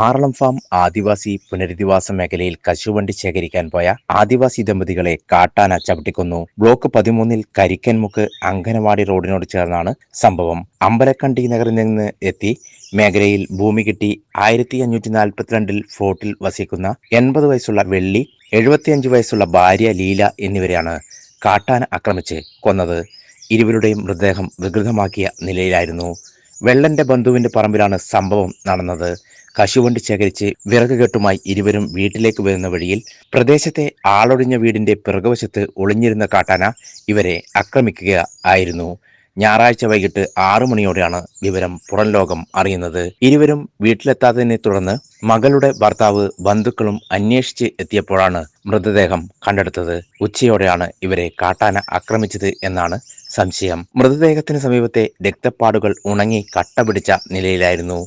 Aralam farm ആദിവാസി പുനരധിവാസ മേഖലയിൽ കശുവണ്ടി ശേഖരിക്കാൻ പോയ ആദിവാസി ദമ്പതികളെ കാട്ടാന ചവിട്ടിക്കൊന്നു. ബ്ലോക്ക് 13 കരിക്കൻമുക്ക് അങ്കനവാടി റോഡിനോട് ചേർന്നാണ് സംഭവം. അമ്പലക്കണ്ടി നഗറിൽ നിന്ന് എത്തി മേഖലയിൽ ഭൂമി കിട്ടി 1542 ഫ്ലോട്ടിൽ വസിക്കുന്ന 80 വയസ്സുള്ള വെള്ളി, 75 വയസ്സുള്ള ഭാര്യ ലീല എന്നിവരെയാണ് കാട്ടാന ആക്രമിച്ച് കൊന്നത്. ഇരുവരുടെയും മൃതദേഹം വികൃതമാക്കിയ നിലയിലായിരുന്നു. വെള്ളന്റെ ബന്ധുവിന്റെ പറമ്പിലാണ് സംഭവം നടന്നത്. കശുവണ്ടി ശേഖരിച്ച് വിറകുകെട്ടുമായി ഇരുവരും വീട്ടിലേക്ക് വരുന്ന വഴിയിൽ പ്രദേശത്തെ ആളൊഴിഞ്ഞ വീടിന്റെ പിറകുവശത്ത് ഒളിഞ്ഞിരുന്ന കാട്ടാന ഇവരെ ആക്രമിക്കുക ആയിരുന്നു. ഞായറാഴ്ച വൈകിട്ട് 6 മണിയോടെയാണ് വിവരം പുറം ലോകം അറിയുന്നത്. ഇരുവരും വീട്ടിലെത്താത്തതിനെ തുടർന്ന് മകളുടെ ഭർത്താവ് ബന്ധുക്കളും അന്വേഷിച്ച് എത്തിയപ്പോഴാണ് മൃതദേഹം കണ്ടെടുത്തത്. ഉച്ചയോടെയാണ് ഇവരെ കാട്ടാന ആക്രമിച്ചത് എന്നാണ് സംശയം. മൃതദേഹത്തിന് സമീപത്തെ രക്തപ്പാടുകൾ ഉണങ്ങി കട്ട പിടിച്ച നിലയിലായിരുന്നു.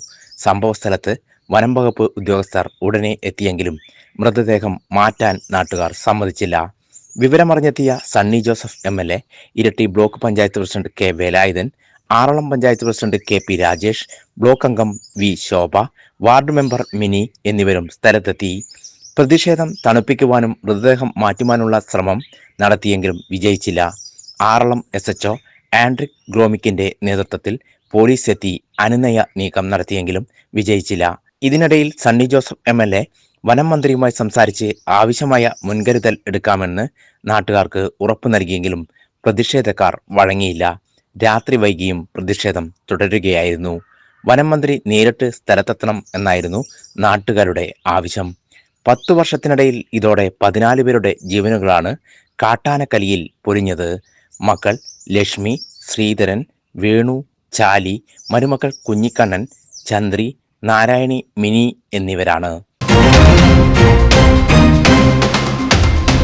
സംഭവ സ്ഥലത്ത് വനം വകുപ്പ് ഉദ്യോഗസ്ഥർ ഉടനെ എത്തിയെങ്കിലും മൃതദേഹം മാറ്റാൻ നാട്ടുകാർ സമ്മതിച്ചില്ല. വിവരമറിഞ്ഞെത്തിയ സണ്ണി ജോസഫ് MLA, ഇരട്ടി block panchayat president K Velayudhan, Aralam panchayat president KP Rajesh, block അംഗം V ശോഭ, വാർഡ് മെമ്പർ മിനി എന്നിവരും സ്ഥലത്തെത്തി. പ്രതിഷേധം തണുപ്പിക്കുവാനും മൃതദേഹം മാറ്റുവാനുള്ള ശ്രമം നടത്തിയെങ്കിലും വിജയിച്ചില്ല. ആറളം SHO ആൻഡ്രിക് ഗ്രോമിക്കിന്റെ നേതൃത്വത്തിൽ പോലീസ് എത്തി അനുനയ നീക്കം നടത്തിയെങ്കിലും വിജയിച്ചില്ല. ഇതിനിടയിൽ സണ്ണി ജോസഫ് MLA വനം മന്ത്രിയുമായി സംസാരിച്ച് ആവശ്യമായ മുൻകരുതൽ എടുക്കാമെന്ന് നാട്ടുകാർക്ക് ഉറപ്പു നൽകിയെങ്കിലും പ്രതിഷേധക്കാർ വഴങ്ങിയില്ല. രാത്രി വൈകിയും പ്രതിഷേധം തുടരുകയായിരുന്നു. വനം മന്ത്രി നേരിട്ട് സ്ഥലത്തെത്തണം എന്നായിരുന്നു നാട്ടുകാരുടെ ആവശ്യം. 10 വർഷത്തിനിടയിൽ ഇതോടെ 14 പേരുടെ ജീവനുകളാണ് കാട്ടാനക്കലിയിൽ പൊലിഞ്ഞത്. മക്കൾ ലക്ഷ്മി, ശ്രീധരൻ, വേണു, ചാലി, മരുമക്കൾ കുഞ്ഞിക്കണ്ണൻ, ചന്ദ്രി, നാരായണി, മിനി എന്നിവരാണ്.